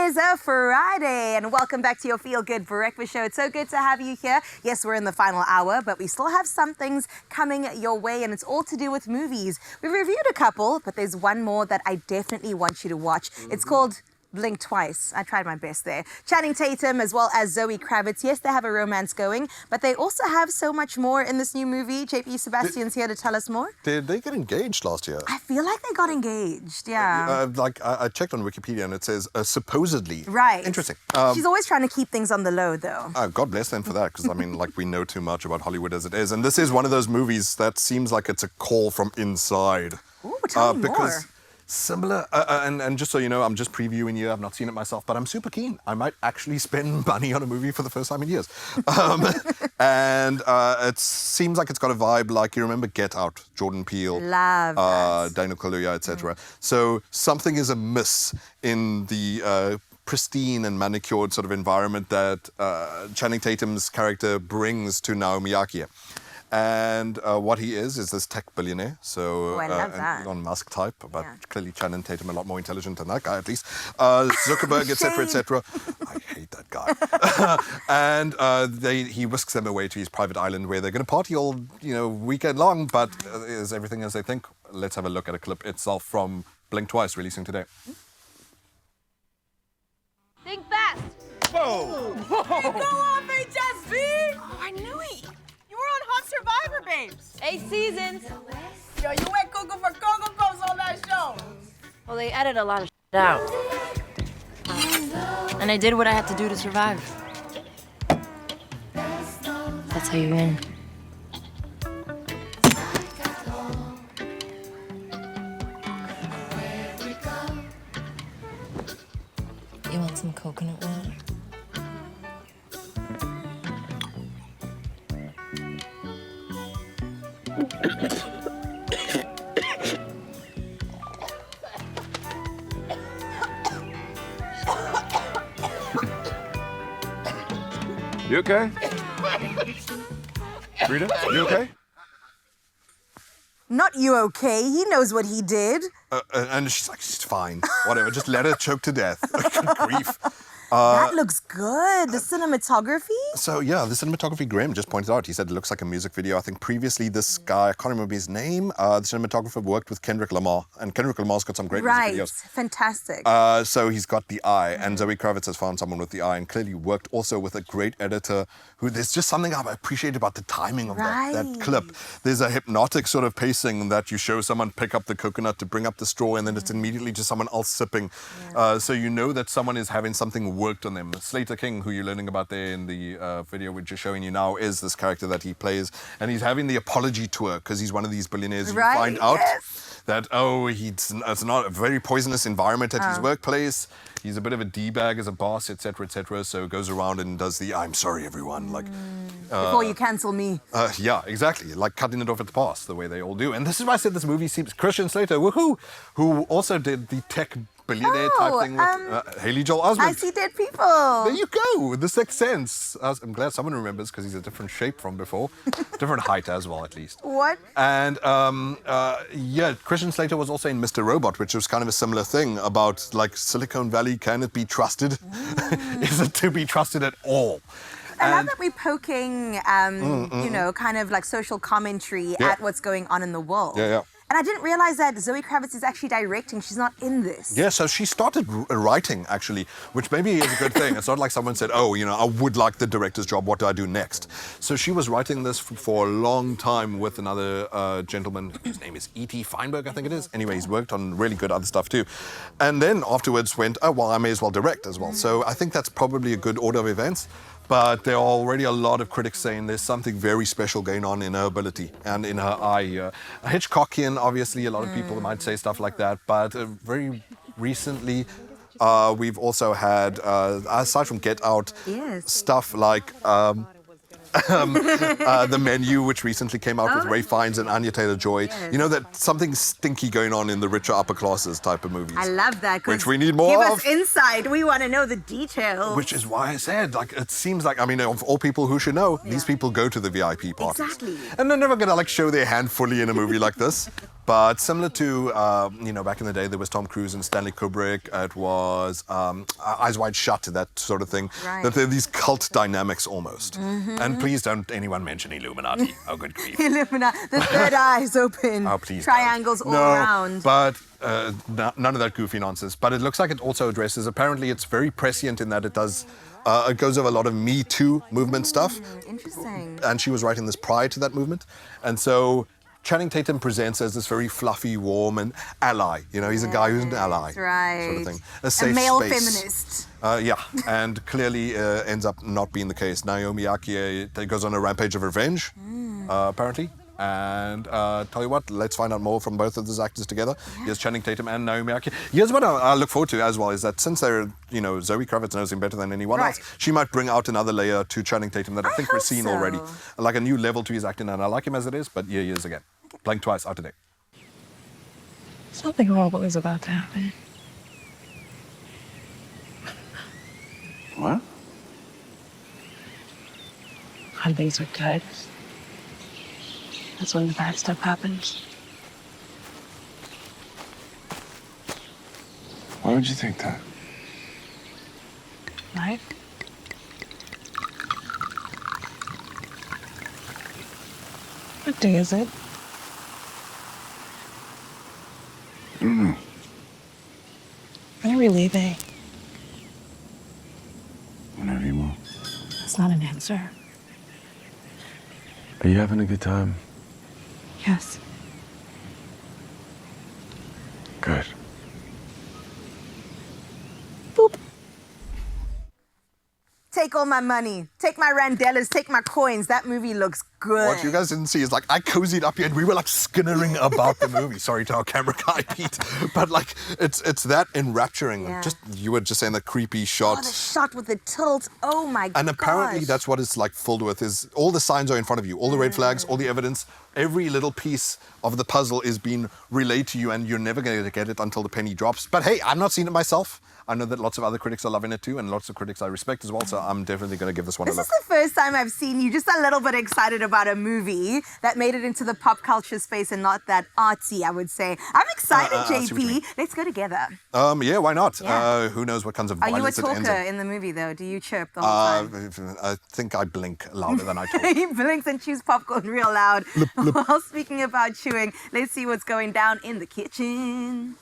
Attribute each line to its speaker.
Speaker 1: is a Friday, and welcome back to your Feel Good Breakfast Show. It's so good to have you here. Yes, we're in the final hour, but we still have some things coming your way, and it's all to do with movies. We've reviewed a couple, but there's one more that I definitely want you to watch. It's called Blink Twice. I tried my best there. Channing Tatum as well as Zoe Kravitz. Yes, they have a romance going, but they also have so much more in this new movie. JP Sebastian's here to tell us more.
Speaker 2: Did they get engaged last year?
Speaker 1: I feel like they got engaged, yeah.
Speaker 2: I checked on Wikipedia and it says supposedly.
Speaker 1: Right.
Speaker 2: Interesting.
Speaker 1: She's always trying to keep things on the low, though.
Speaker 2: God bless them for that, because I mean, like, we know too much about Hollywood as it is. And this is one of those movies that seems like it's a call from inside.
Speaker 1: Ooh, tell me more.
Speaker 2: Similar, and just so you know, I'm just previewing you. I've not seen it myself, but I'm super keen. I might actually spend money on a movie for the first time in years. And it seems like it's got a vibe like, you remember Get Out, Jordan Peele, Daniel Kaluuya, etc. So something is amiss in the pristine and manicured sort of environment that Channing Tatum's character brings to Naomi Akio. And what he is this tech billionaire, so
Speaker 1: I love that.
Speaker 2: Elon Musk type, but clearly Channing Tatum a lot more intelligent than that guy at least. Zuckerberg, etc., etc. I hate that guy. And he whisks them away to his private island where they're going to party all weekend long. But is everything as they think? Let's have a look at a clip itself from Blink Twice, releasing today.
Speaker 3: Think fast.
Speaker 2: Whoa!
Speaker 3: Go off, HSV! Oh, I knew it. You were on Hot Survivor, babes. 8 seasons. Yo, you went cuckoo for Cocoa Puffs on that show.
Speaker 4: Well, they added a lot of out. And I did what I had to do to survive. That's how you win. You want some coconut water?
Speaker 5: You okay? Rita, you okay?
Speaker 1: Not you okay. He knows what he did.
Speaker 2: And she's like, she's fine. Whatever, just let her choke to death. Good grief.
Speaker 1: That looks good. The cinematography?
Speaker 2: So, yeah, the cinematography, Graham just pointed out. He said it looks like a music video. I think previously this guy, I can't remember his name, the cinematographer worked with Kendrick Lamar. And Kendrick Lamar's got some great music videos.
Speaker 1: Fantastic.
Speaker 2: So he's got the eye. And Zoe Kravitz has found someone with the eye and clearly worked also with a great editor who there's just something I appreciate about the timing of that clip. There's a hypnotic sort of pacing that you show someone pick up the coconut to bring up the straw and then it's immediately just someone else sipping. So you know that someone is having something worked on them. Slater King, who you're learning about there in the video we're just showing you now, is this character that he plays. And he's having the apology tour because he's one of these billionaires. You find out that, it's not a very poisonous environment at his workplace. He's a bit of a D-bag as a boss, etc., etc. So goes around and does the I'm sorry, everyone. Like
Speaker 1: before you cancel me.
Speaker 2: Yeah, exactly. Like cutting it off at the pass, the way they all do. And this is why I said this movie seems Christian Slater, woohoo, who also did the tech billionaire type thing with Haley Joel Osment.
Speaker 1: I see dead people.
Speaker 2: There you go. The Sixth Sense. I'm glad someone remembers because he's a different shape from before. Different height as well, at least.
Speaker 1: What?
Speaker 2: And Christian Slater was also in Mr. Robot, which was kind of a similar thing about like Silicon Valley. Can it be trusted? Is it to be trusted at all?
Speaker 1: I love that we're poking, kind of like social commentary at what's going on in the world.
Speaker 2: Yeah.
Speaker 1: And I didn't realize that Zoe Kravitz is actually directing. She's not in this.
Speaker 2: Yeah, so she started writing, actually, which maybe is a good thing. It's not like someone said, I would like the director's job. What do I do next? So she was writing this for a long time with another gentleman. His name is E.T. Feinberg, I think it is. Anyway, he's worked on really good other stuff, too. And then afterwards went, I may as well direct as well. So I think that's probably a good order of events. But there are already a lot of critics saying there's something very special going on in her ability and in her eye. Hitchcockian, obviously, a lot of people might say stuff like that. But very recently, we've also had, aside from Get Out, stuff like The Menu, which recently came out with Ray Fiennes and Anya Taylor-Joy.
Speaker 1: Yes.
Speaker 2: You know, that something stinky going on in the richer upper classes type of movies.
Speaker 1: I love that.
Speaker 2: Which we need more
Speaker 1: give
Speaker 2: of.
Speaker 1: Give us insight. We want to know the details.
Speaker 2: Which is why I said, like, it seems like, I mean, of all people who should know, these people go to the VIP parties.
Speaker 1: Exactly.
Speaker 2: And they're never going to, like, show their hand fully in a movie like this. But similar to, back in the day, there was Tom Cruise and Stanley Kubrick. It was Eyes Wide Shut, that sort of thing.
Speaker 1: Right.
Speaker 2: That there are these cult dynamics almost. And please don't anyone mention Illuminati. Oh, good grief.
Speaker 1: Illuminati, the third eye is open.
Speaker 2: Oh, please
Speaker 1: Triangles
Speaker 2: don't.
Speaker 1: all around.
Speaker 2: But none of that goofy nonsense. But it looks like it also addresses, apparently it's very prescient in that it does, it goes over a lot of Me Too movement stuff.
Speaker 1: Interesting.
Speaker 2: And she was writing this prior to that movement. And so Channing Tatum presents as this very fluffy, warm and ally. He's a guy who's an ally.
Speaker 1: Right.
Speaker 2: Sort of thing. A safe
Speaker 1: male
Speaker 2: space.
Speaker 1: feminist.
Speaker 2: Yeah, and clearly ends up not being the case. Naomi Ackie goes on a rampage of revenge, apparently. And tell you what, let's find out more from both of those actors together. Here's Channing Tatum and Naomi Ackie. Here's what I look forward to as well, is that since they're, Zoe Kravitz knows him better than anyone else, she might bring out another layer to Channing Tatum that I think we've seen already. Like a new level to his acting, and I like him as it is, but here he is again. Playing twice, out today.
Speaker 6: Something horrible is about to happen.
Speaker 5: What?
Speaker 6: When things are good, that's when the bad stuff happens.
Speaker 5: Why would you think that?
Speaker 6: Right? What day is it?
Speaker 5: I don't know.
Speaker 6: When are we leaving?
Speaker 5: Whenever you want.
Speaker 6: That's not an answer.
Speaker 5: Are you having a good time?
Speaker 6: Yes.
Speaker 5: Good.
Speaker 6: Boop.
Speaker 1: Take all my money. Take my randellas. Take my coins. That movie looks good.
Speaker 2: What you guys didn't see is I cozied up here and we were skinnering about the movie. Sorry to our camera guy, Pete. But it's that enrapturing.
Speaker 1: Yeah.
Speaker 2: You were just saying the creepy
Speaker 1: Oh,
Speaker 2: shot.
Speaker 1: the shot with the tilt. Oh my god.
Speaker 2: And apparently that's what it's filled with, is all the signs are in front of you, all the red flags, all the evidence, every little piece of the puzzle is being relayed to you and you're never going to get it until the penny drops. But hey, I've not seen it myself. I know that lots of other critics are loving it too, and lots of critics I respect as well, so I'm definitely going to give this one a
Speaker 1: This
Speaker 2: look.
Speaker 1: is the first time I've seen you just a little bit excited about a movie that made it into the pop culture space and not that artsy, I would say. I'm excited,
Speaker 2: I see what you mean.
Speaker 1: JP. Let's go together.
Speaker 2: Yeah, why not?
Speaker 1: Yeah.
Speaker 2: Who knows what kinds of
Speaker 1: Are you a
Speaker 2: violence it ends
Speaker 1: talker
Speaker 2: in.
Speaker 1: in the movie, though? Do you chirp the whole time?
Speaker 2: I think I blink louder than I talk.
Speaker 1: He blinks and chews popcorn real loud. While speaking about chewing, let's see what's going down in the kitchen.